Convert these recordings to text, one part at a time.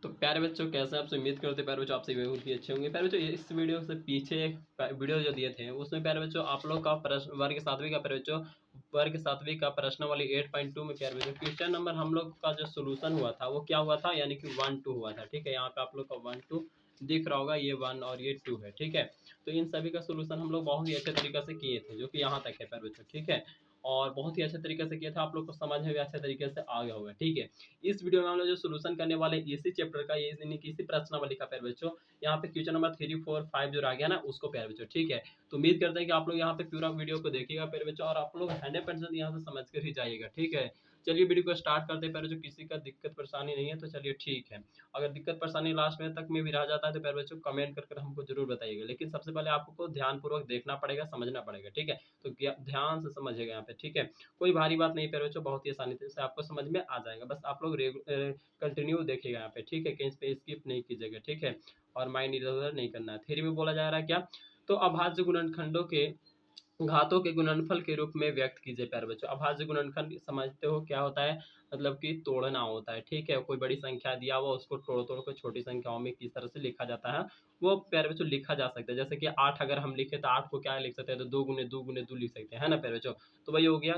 तो प्यारे बच्चों, कैसे आपसे उम्मीद करते हैं प्यारे बच्चों आपसे बहुत ही अच्छे होंगे। प्यारे बच्चों, इस वीडियो से पीछे एक वीडियो जो दिए थे उसमें प्यारे बच्चों आप लोग का प्रश्न वर्ग सातवीं का प्यारे बच्चों वर्ग सातवीं का प्रश्न वाली 8.2 में प्यारे बच्चों क्वेश्चन नंबर हम लोग का जो सोल्यूशन हुआ था वो क्या हुआ था, यानी कि 1-2 हुआ था। ठीक है, यहाँ पे आप लोग का 1-2 दिख रहा होगा, ये 1 और ये 2 है। ठीक है, तो इन सभी का सोल्यूशन हम लोग बहुत ही अच्छे तरीके से किए थे, जो कि यहाँ तक है प्यारे बच्चों। ठीक है, और बहुत ही अच्छे तरीके से किया था, आप लोग को समझ में भी अच्छे तरीके से आ गया होगा। ठीक है, इस वीडियो में हम लोग जो सोल्यूशन करने वाले इसी चैप्टर का, ये इसी प्रश्नावली का प्यारे बच्चों, यहाँ पे क्वेश्चन नंबर 3, 4, 5 जो रह गया ना उसको प्यारे बच्चों। ठीक है, तो उम्मीद करते हैं कि आप लोग यहाँ पे पूरा वीडियो को देखिएगा प्यारे बच्चों, और आप लोग 100% यहाँ से समझ कर ही जाइएगा। ठीक है, चलिए वीडियो को स्टार्ट करते हैं प्यारे बच्चों। किसी का दिक्कत परेशानी नहीं है तो चलिए ठीक है। अगर दिक्कत परेशानी लास्ट में तक में भी रह जाता है तो प्यारे बच्चों कमेंट कर हमको जरूर बताइएगा, लेकिन सबसे पहले आपको ध्यानपूर्वक देखना पड़ेगा, समझना पड़ेगा। ठीक है, तो ध्यान से समझिएगा यहाँ पे। ठीक है, कोई भारी बात नहीं प्यारे बच्चों, बहुत ही आसानी से आपको समझ में आ जाएगा। बस आप लोग कंटिन्यू देखिएगा यहाँ पे। ठीक है, कहीं पे स्किप नहीं कीजिएगा। ठीक है, और माइंड इधर उधर नहीं करना है। थ्योरी में बोला जा रहा है क्या, तो अभाज्य गुणनखंडों के घातों के गुणनफल के रूप में व्यक्त कीजिए प्यारे बच्चों। अभाज्य गुणनखंड समझते हो क्या होता है, मतलब कि तोड़ना होता है। ठीक है, कोई बड़ी संख्या दिया हुआ उसको तोड़ तोड़ कर छोटी संख्याओं में किस तरह से लिखा जाता है वो प्यारे बच्चों लिखा जा सकता है। जैसे कि 8 अगर हम लिखे तो 8 को क्या लिख सकते हैं, तो 2 गुने 2 गुने 2 लिख सकते हैं, है ना प्यारे बच्चों। तो वही हो गया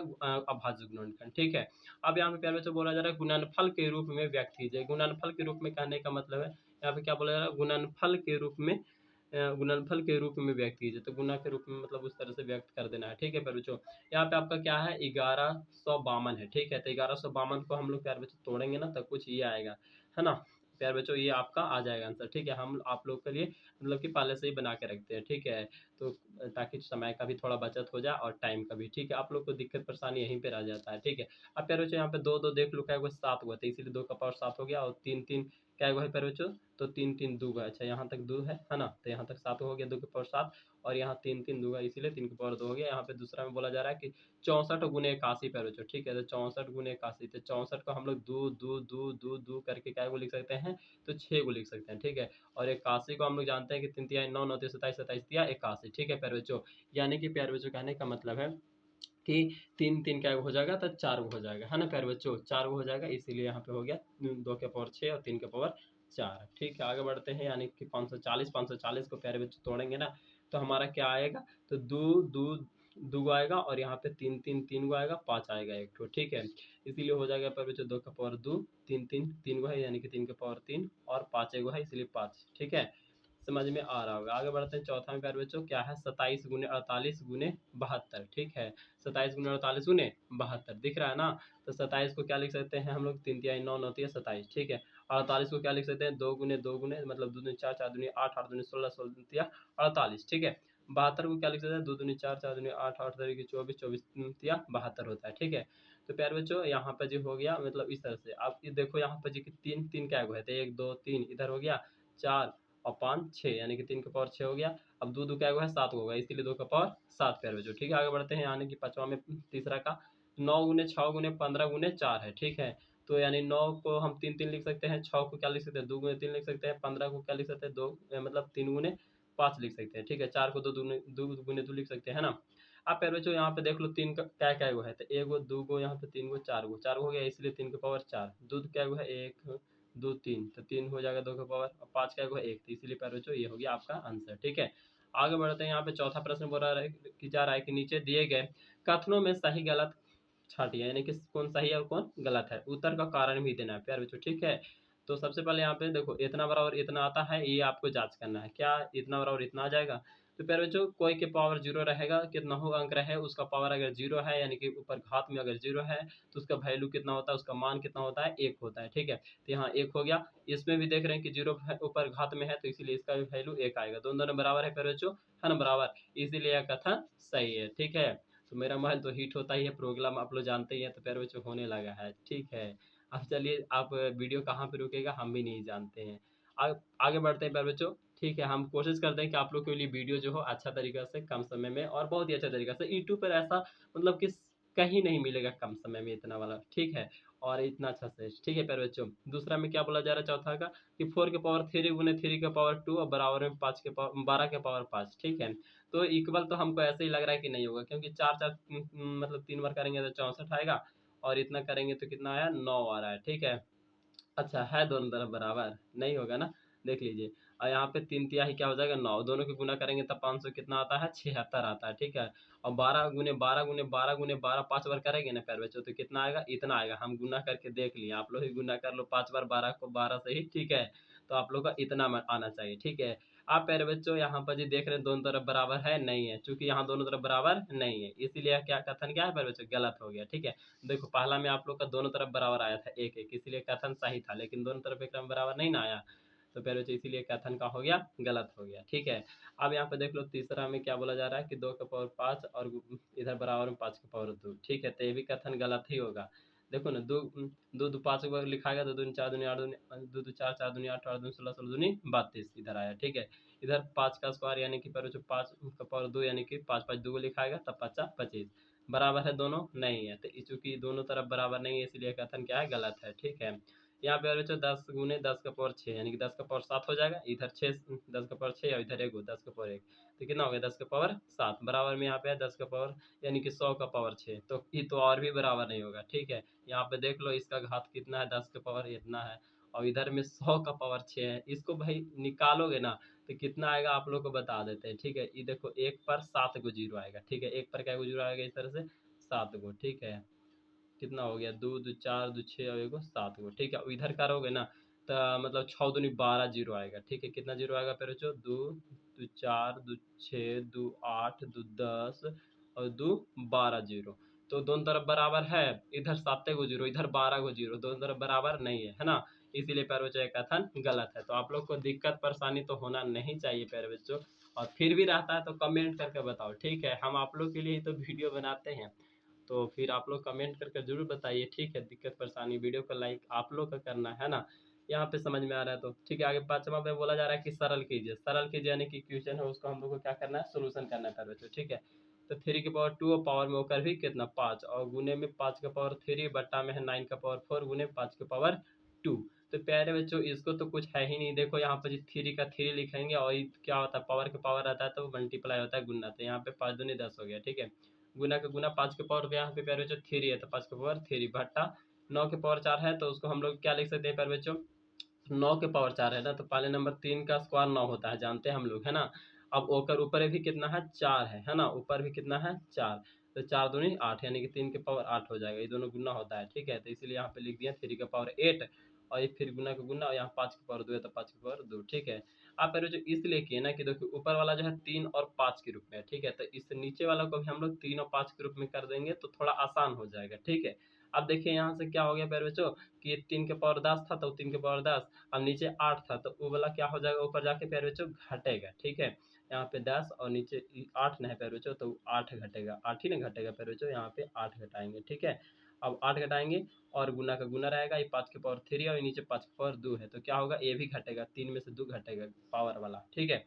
अभाज्य गुणनखंड। ठीक है, अब यहाँ पे प्यारे बच्चों बोला जा रहा है गुणनफल के रूप में व्यक्त कीजिए। गुणनफल के रूप में कहने का मतलब है यहाँ पे क्या बोला जा रहा है, गुणनफल के रूप में गुणनफल के रूप में व्यक्त कीजिए। तो गुना के रूप में मतलब उस तरह से व्यक्त कर देना है। ठीक है प्यारे बच्चों, यहाँ पे आपका क्या है, 1152 है। ठीक है, तो 1152 को हम लोग प्यारे बच्चों तोड़ेंगे ना तो कुछ ये आएगा, है ना प्यारे बच्चों, ये आपका आ जाएगा आंसर। ठीक है, हम आप लोग के लिए मतलब कि पहले से ही बना के रखते हैं। ठीक है, तो ताकि समय का भी थोड़ा बचत हो जाए और टाइम का भी। ठीक है, आप लोग को दिक्कत परेशानी यहीं पे रह जाता है। ठीक है, अब प्यारे बच्चों यहाँ पे 2 2 देख लो, क्या हुआ 7 हुआ, तो इसीलिए 2 का पावर 7 हो गया, और 3 3 क्या हुआ है प्यारे बच्चों, तो 3 3 2 है। अच्छा, यहाँ तक 2 है ना, तो यहाँ तक 7 हो गया, 2 के पावर 7, और यहाँ 3 3 2 है, इसीलिए 3 के पावर 2 हो गया। यहाँ पे दूसरा में बोला जा रहा है कि 64 गुने 81 प्यारे बच्चों। ठीक है, तो 64 गुने 81, तो 64 को हम लोग 2 2 2 2 2 करके क्या को लिख सकते हैं, तो 6 को लिख सकते हैं। ठीक है, और 81 को हम लोग जानते हैं कि 3 तिया 9 9 तिया 27 27 तिया 81। ठीक है प्यारे बच्चों, यानी कि प्यारे बच्चों कहने का मतलब है कि 3 3 क्या हो जाएगा, तो 4 हो जाएगा, है ना प्यारे बच्चों, 4 हो जाएगा, इसीलिए यहाँ पे हो गया 2 के पावर 6 और 3 के पावर 4। ठीक है, आगे बढ़ते हैं, यानी कि 540 को प्यारे बच्चों तोड़ेंगे ना तो हमारा क्या आएगा, तो 2 2 2 आएगा, और यहाँ पे 3 3 3 को आएगा, 5 आएगा एक ठो। ठीक है, इसीलिए हो जाएगा प्यारे बच्चों 2 का पावर 2, 3 3 3 को है, यानी कि 3 के पावर 3, और 5 को है, इसलिए 5। ठीक है, समझ में आ रहा होगा। आगे बढ़ते हैं, चौथा में प्यारे बच्चों क्या है, 27 गुने 48 गुने 72। ठीक है, 27 गुने 48 गुने 72 दिख रहा है ना, तो 27 को क्या लिख सकते हैं हम लोग, 3 तिहाई 9 9 तिया 27। ठीक है, 48 को क्या लिख सकते हैं, 2 गुने 2 गुने मतलब 2 दूनी 4 4 दूनी 8 8 दूनी 16 16 तिया 48। ठीक है, 72 को क्या लिख सकते हैं, 2 दूनी 4 4 दूनी 8 8 तरीके 24 24 तिया 72 होता है। ठीक है, तो प्यारे बच्चों यहाँ पे जो हो गया मतलब इस तरह से आप ये देखो, यहाँ पे जी कि 3 3 क्या हुआ है, तो 1 2 3 इधर हो गया, 4 और 5 6, यानी कि 3 का पावर 6 हो गया। अब 2 2 क्या हुआ है, 7 होगा, इसीलिए 2 का पावर 7 प्यारे बच्चों। ठीक है, आगे बढ़ते हैं, यानी कि पांचवा में तीसरा का 9 गुने 6 गुने 15 गुने 4 है। ठीक है, तो यानी 9 को हम 3 3 लिख सकते हैं, 6 को क्या लिख सकते हैं, 2 गुने 3 लिख सकते हैं, 15 को क्या लिख सकते हैं, 2 मतलब 3 गुने 5 लिख सकते हैं। ठीक है, 4 को 2 गुने 2 लिख सकते हैं, है ना। आप प्यारे बच्चों यहाँ पे देख लो, 3 का क्या क्या हुआ है, तो 1 गो 2 गो यहाँ पे 3 गो 4 गो 4 हो गया, इसलिए 3 के पावर 4। दूध क्या हुआ है, 1 2 3, तो 3 हो जाएगा 2 का पावर, और 5 क्या हुआ 1, तो इसीलिए प्यारे बच्चों ये हो गया आपका आंसर। ठीक है, आगे बढ़ते हैं, यहाँ पे चौथा प्रश्न बोला रहा है कि जा रहा है कि नीचे दिए गए कथनों में सही गलत छांटिए, यानी कि कौन सही है और कौन गलत है, उत्तर का कारण भी देना है प्यारे बच्चों। ठीक है, तो सबसे पहले यहाँ पे देखो, इतना बराबर इतना आता है, ये आपको जांच करना है, क्या इतना बराबर इतना आ जाएगा। तो प्यारे बच्चों कोई के पावर 0 रहेगा, कितना हो अंक रहे उसका पावर अगर 0 है, यानी कि ऊपर घात में अगर 0 है तो उसका वैल्यू कितना होता है, उसका मान कितना होता है, 1 होता है। ठीक है, तो यहाँ 1 हो गया, इसमें भी देख रहे हैं कि 0 ऊपर घात में है, तो इसीलिए इसका भी वैल्यू 1 आएगा, दोनों दोनों बराबर है प्यारे बच्चों, है ना बराबर, इसीलिए यह कथन सही है। ठीक है, तो मेरा मोबाइल तो हीट होता ही है, प्रोग्राम आप लोग जानते ही हैं, तो प्यारे बच्चों होने लगा है। ठीक है, अब चलिए, आप वीडियो कहाँ पे रुकेगा हम भी नहीं जानते हैं। आगे बढ़ते हैं प्यारे बच्चों। ठीक है, हम कोशिश करते हैं कि आप लोग के लिए वीडियो जो हो अच्छा तरीका से कम समय में और बहुत ही अच्छा तरीका से, यूट्यूब पर ऐसा मतलब कि कहीं नहीं मिलेगा कम समय में इतना वाला। ठीक है, और इतना अच्छा से। ठीक है प्यारे बच्चों, दूसरा में क्या बोला जा रहा है चौथा का, कि 4 के पावर 3 गुने 3 के पावर 2 और बराबर में 5 के पावर 12 के पावर 5। ठीक है, तो इक्वल तो हमको ऐसे ही लग रहा है कि नहीं होगा, क्योंकि 4 4 मतलब 3 बार करेंगे तो 64 आएगा, और इतना करेंगे तो कितना आया, 9 आ रहा है। ठीक है, अच्छा है दोनों तरफ बराबर नहीं होगा ना, देख लीजिए। और यहाँ पे 3 तिहाई क्या हो जाएगा 9, दोनों को गुना करेंगे तब 500 कितना आता है 76 आता है, ठीक है। और 12 गुने 12 गुने 12 5 बार करेंगे ना प्यारे बच्चों तो कितना आएगा, इतना आएगा। हम गुना करके देख लिए, आप लोग ही गुना कर लो 5 बार 12 को 12 से ही, ठीक है। तो आप लोग का इतना आना चाहिए, ठीक है। आप प्यारे बच्चों यहाँ पर जी देख रहे हैं दोनों तरफ बराबर है नहीं है, चूंकि यहाँ दोनों तरफ बराबर नहीं है इसीलिए क्या कथन क्या है प्यारे बच्चों, गलत हो गया, ठीक है। देखो पहला में आप लोग का दोनों तरफ बराबर आया था एक एक, इसीलिए कथन सही था, लेकिन दोनों तरफ एकदम बराबर नहीं ना आया, तो पहले बच्चे इसीलिए कथन का हो गया गलत हो गया, ठीक है। अब यहाँ पे देख लो तीसरा में क्या बोला जा रहा है कि 2 का पावर 5 और इधर बराबर में 5 का पावर 2, ठीक है। तो ये भी कथन गलत ही होगा। देखो ना, दो दो दो 5 बार लिखा गया, 2 दूनी 4 दूनी 8 2 2 4 4 दूनी 8 8 दूनी 16 16 दूनी 32 इधर आया, ठीक है। इधर 5 का स्क्वायर यानी कि पर 5 का पावर 2 यानी कि 5 5 2 को लिखा गया तब 5 25 बराबर है दोनों नहीं है, तो चूंकि दोनों तरफ बराबर नहीं है इसलिए कथन क्या है गलत है, ठीक है। यहाँ पे बच्चों 10 गुने 10 का पावर 6 यानी कि 10 का पावर 7 हो जाएगा, इधर 6 10 का पावर 6 और इधर 10 का पावर 1 तो कितना हो गया 10 का पावर 7 बराबर में यहाँ पे है 10 का पावर यानी कि 100 का पावर 6, तो ये तो और भी बराबर नहीं होगा, ठीक है। यहाँ पे देख लो इसका घात कितना है 10 का पावर इतना है, और इधर में 100 का पावर 6 है, इसको भाई निकालोगे ना तो कितना आएगा आप लोग को बता देते हैं, ठीक है। ये देखो एक पर 7 गो जीरो आएगा, ठीक है। एक पर क्या गो जीरो आएगा इस तरह से 7 गो, ठीक है। कितना हो गया 2 2 4 2 6 और एगो 7 गो, ठीक है। इधर करोगे ना तो मतलब 6 दूनी 12 जीरो आएगा, ठीक है। कितना जीरो आएगा फिर बच्चों 2 2 4 2 6 2 8 2 10 और 2 12 जीरो, तो दोनों तरफ बराबर है। इधर 7 गो जीरो इधर 12 गो जीरो, दोनों तरफ बराबर नहीं है ना, इसीलिए प्यारे बच्चों ये कथन गलत है। तो आप लोग को दिक्कत परेशानी तो होना नहीं चाहिए प्यारे बच्चों, और फिर भी रहता है तो कमेंट करके बताओ, ठीक है। हम आप लोग के लिए ही तो वीडियो बनाते हैं, तो फिर आप लोग कमेंट करके जरूर बताइए, ठीक है। दिक्कत परेशानी वीडियो को लाइक आप लोग का करना है ना, यहाँ पे समझ में आ रहा है तो ठीक है। आगे 5वां पे बोला जा रहा है कि सरल कीजिए यानी कि क्वेश्चन है उसको हम लोग को क्या करना है सोल्यूशन करना है बच्चों, ठीक है। तो 3 की पावर 2 और पावर में होकर भी कितना 5 और गुने में 5 का पावर 3 बट्टा में है 9 का पावर 4 गुने 5 का पावर 2, तो प्यारे बच्चों इसको तो कुछ है ही नहीं। देखो यहाँ पे 3 का 3 लिखेंगे और क्या होता है पावर का पावर आता है तो मल्टीप्लाई होता है गुना, तो यहाँ पे 5 दूनी 10 हो गया, ठीक है। गुना का गुना 5 के पावर पे यहाँ पे प्यारे बच्चों 3 है तो 5 का पावर 3 भट्टा 9 के पावर 4 है तो उसको हम लोग क्या लिख सकते हैं प्यारे बच्चों, 9 के पावर 4 है ना, तो पहले नंबर 3 का स्क्वायर 9 होता है जानते हैं हम लोग, है ना। अब ओकर ऊपर भी कितना है 4 है ना, ऊपर भी कितना है 4, तो 4 दूनी 8 यानी कि 3 के पावर 8 हो जाएगा, ये दोनों गुना होता है, ठीक है। तो इसीलिए यहाँ पे लिख दिया 3 का पावर 8 और ये फिर गुना का गुना और यहाँ 5 का पावर 2 है तो 5 का पावर 2, ठीक है। आप पहले जो इसलिए किए ना कि देखो ऊपर वाला जो है 3 और 5 के रूप में है, ठीक है। तो इस नीचे वाला को भी हम लोग 3 और 5 के रूप में कर देंगे तो थोड़ा आसान हो जाएगा, ठीक है। अब देखिए यहाँ से क्या हो गया प्यारे बच्चों कि ये 3 के पावर 10 था तो 3 के पावर 10, अब नीचे 8 था तो वो वाला क्या हो जाएगा ऊपर जाके प्यारे बच्चों घटेगा, ठीक है। यहाँ पे 10 और नीचे 8 ना है प्यारे बच्चों तो 8 घटेगा, 8 ही ना घटेगा प्यारे बच्चों, यहाँ पे 8 घटाएंगे, ठीक है। अब 8 घटाएंगे और गुना का गुना रहेगा, ये 5 के पावर 3 और ये नीचे 5 के पावर 2 है तो क्या होगा ये भी घटेगा, 3 में से 2 घटेगा पावर वाला, ठीक है।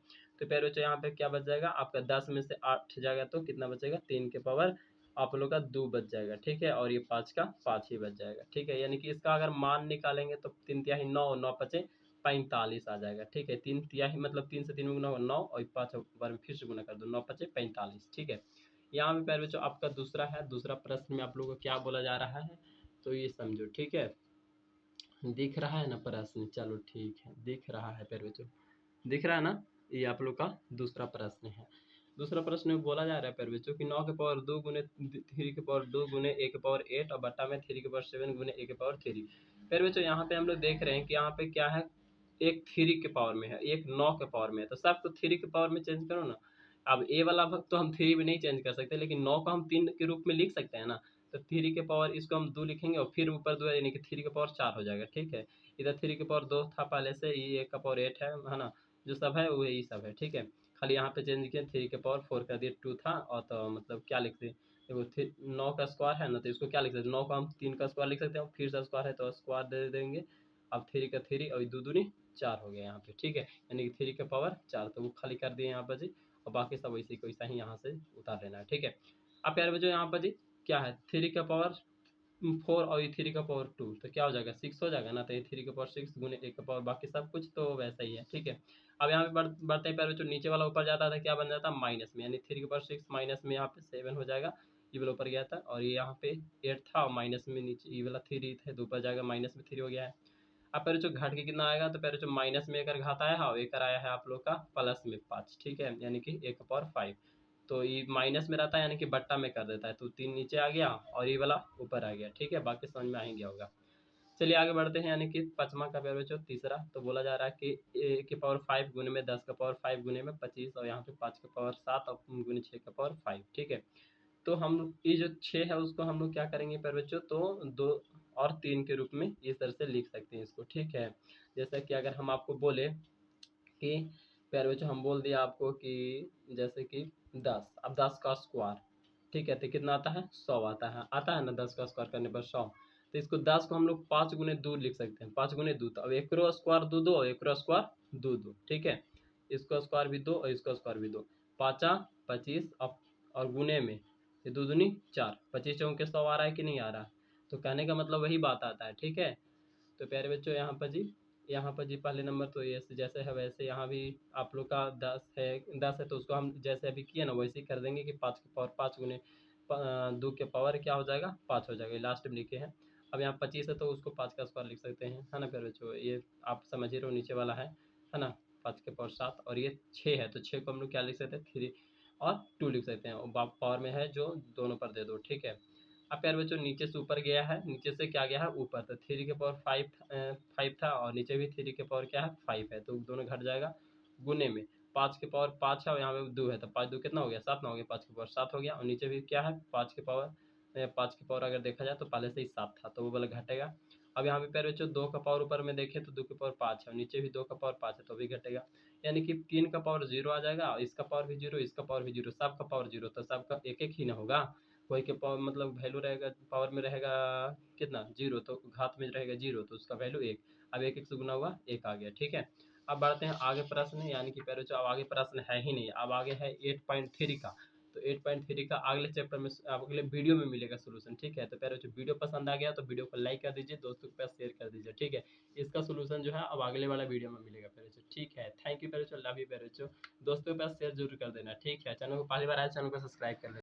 तो प्यारे बच्चों यहाँ पे क्या बच जाएगा आपका 10 में से 8 जाएगा तो कितना बचेगा 3 के पावर आप लोग का 2 बच जाएगा, ठीक है। और ये 5 का 5 ही बच जाएगा, ठीक है। यानी कि इसका अगर मान निकालेंगे तो 3 तिहाई 9 9 पचे 45 आ जाएगा, ठीक है। 3 तिहाई मतलब 3 से 3 में गुना होगा 9 और 5 बार में फिर से गुना कर दो 9 पचे 45, ठीक है। यहाँ पे प्यारे बच्चों आपका दूसरा है, दूसरा प्रश्न में आप लोगों को क्या बोला जा रहा है तो ये समझो, ठीक है। दिख रहा है ना प्रश्न, चलो ठीक है दिख रहा है प्यारे बच्चों, दिख रहा है ना। ये आप लोग का दूसरा प्रश्न है। दूसरा प्रश्न में बोला जा रहा है प्यारे बच्चों कि 9 के पावर 2 गुने 3 के पावर 2 गुने A के पावर 8 और बट्टा में 3 के पावर 7 गुने A के पावर 3। प्यारे बच्चों यहाँ पे हम लोग देख रहे हैं कि यहाँ पे क्या है, एक 3 के पावर में है एक 9 के पावर में है, तो सबको 3 के पावर में चेंज करो ना। अब ए वाला भाग तो हम 3 में नहीं चेंज कर सकते, लेकिन 9 को हम 3 के रूप में लिख सकते हैं ना। तो 3 के पावर इसको हम 2 लिखेंगे और फिर ऊपर 2 यानी कि 3 के पावर 4 हो जाएगा, ठीक है। इधर 3 के पावर 2 था पहले से, ये A का पावर 8 है ना, जो सब है वो यही सब है, ठीक है। खाली यहाँ पे चेंज किया 3 के पावर 4 कर दिए 2 था, और तो मतलब क्या लिखते देखो 9 का स्क्वायर है ना तो इसको क्या लिख सकते 9 को हम 3 का स्क्वायर लिख सकते हैं, फिर से स्क्वायर है तो स्क्वायर दे देंगे। अब 3 का 3 और 2 दूनी 4 हो गया यहाँ पे, ठीक है। यानी कि 3 के पावर 4 तो वो खाली कर दिए यहाँ पर जी, और बाकी सब वैसे को वैसा ही यहाँ से उतार लेना है, ठीक है। अब प्यारे बच्चों यहाँ पर जी क्या है 3 का पावर 4 और ये 3 का पावर 2 तो क्या हो जाएगा 6 हो जाएगा ना, तो ये 3 का पावर 6 गुने 1 का पावर बाकी सब कुछ तो वैसा ही है, ठीक है। अब यहाँ पे बढ़ते हैं प्यारे बच्चों, नीचे वाला ऊपर जाता था क्या बन जाता माइनस में, यानी 3 के पावर 6 माइनस में यहाँ पे 7 हो जाएगा, ये वाला ऊपर गया था और ये यहाँ पे 8 था और माइनस में नीचे ये वाला 3 था तो ऊपर जाएगा माइनस में 3 हो गया है। अब प्यारे बच्चों घट के कितना आएगा, तो प्यारे बच्चों माइनस में अगर घात आया है और एक आया है आप लोग का प्लस में 5, ठीक है, यानी कि 1/5। तो ये माइनस में रहता है यानी कि बट्टा में कर देता है, तो 3 नीचे आ गया और ये वाला ऊपर आ गया, ठीक है, बाकी समझ में आ ही गया होगा। चलिए आगे बढ़ते हैं, यानी कि पांचवा का प्यारे बच्चों तीसरा, तो बोला जा रहा है कि ए की पावर 5 गुने में 10 का पावर 5 गुने में 25 और यहाँ पे 5 का पावर 7 और गुने 6 का पावर 5, ठीक है। तो हम ये जो 6 है उसको हम लोग क्या करेंगे प्यारे बच्चों, तो 2 और 3 के रूप में इस तरह से लिख सकते हैं इसको, ठीक है। जैसा कि अगर हम आपको बोले कि प्यारे बच्चों हम बोल दिया आपको कि जैसे कि 10, अब 10 का स्क्वायर, ठीक है, तो कितना आता है 100 आता है ना, 10 का स्क्वायर करने पर 100। तो इसको 10 को हम लोग 5 गुने 2 लिख सकते हैं, 5 गुने 2, तो अब एक स्क्वायर 2 और एक स्क्वायर 2, ठीक है, इसको स्क्वायर भी 2 और इसको स्क्वायर भी 2, 5 25 और गुने में ये 2 दूनी 4, 25 चौके 100 आ रहा है कि नहीं आ रहा, तो कहने का मतलब वही बात आता है, ठीक है। तो प्यारे बच्चों यहाँ पर जी पहले नंबर तो ये जैसे है वैसे यहाँ भी आप लोग का 10 है तो उसको हम जैसे अभी किए ना वैसे ही कर देंगे कि 5 के पावर 5 गुने 2 के पावर क्या हो जाएगा 5 हो जाएगा, लास्ट में लिखे हैं। अब यहाँ 25 है तो उसको 5 का स्क्वायर लिख सकते हैं, है ना प्यारे बच्चों, ये आप समझ ही रहो नीचे वाला है ना, 5 के पावर 7 और ये 6 है तो 6 को हम लोग क्या लिख सकते हैं 3 और 2 लिख सकते हैं, और पावर में है जो दोनों पर दे दो, ठीक है। अब प्यारे बच्चों नीचे से ऊपर गया है, नीचे से क्या गया है ऊपर, तो 3 के पावर 5 था और नीचे भी 3 के पावर क्या है 5 है, तो दोनों घट जाएगा गुने में, 5 के पावर 5 है और यहाँ पे 2 है, तो 5 2 कितना हो गया 7 ना हो गया, 5 के पावर 7 हो गया, और नीचे भी क्या है 5 के पावर अगर देखा जाए तो पहले से ही 7 था तो वो वाला घटेगा। अब यहाँ पे प्यारे बच्चों 2 का पावर ऊपर में देखें तो 2 के पावर 5 है और नीचे भी 2 का पावर 5 है तो भी घटेगा, यानी कि 3 का पावर 0 आ जाएगा, इसका पावर भी 0, इसका पावर भी 0, सबका पावर 0, तो सबका एक एक ही ना होगा, कोई के पावर मतलब वैल्यू रहेगा पावर में रहेगा कितना 0, तो घात में रहेगा 0 तो उसका वैल्यू 1, अब 1 1 से गुना हुआ 1 आ गया, ठीक है। अब बढ़ते हैं आगे प्रश्न, यानी कि प्यारे बच्चों अब आगे प्रश्न है ही नहीं, अब आगे है 8.3 का, तो 8.3 का अगले चैप्टर में अगले वीडियो में मिलेगा सोल्यूशन, ठीक है। तो प्यारे बच्चों वीडियो पसंद आ गया तो वीडियो को लाइक कर दीजिए, दोस्तों के पास शेयर कर दीजिए, ठीक है। इसका सोल्यूशन जो है अब अगले वाला वीडियो में मिलेगा प्यारे बच्चों, ठीक है। थैंक यू प्यारे बच्चों, लव यू प्यारे बच्चों, दोस्तों के पास शेयर जरूर कर देना, ठीक है। चैनल को पहली बार आए चैनल को सब्सक्राइब कर लेना।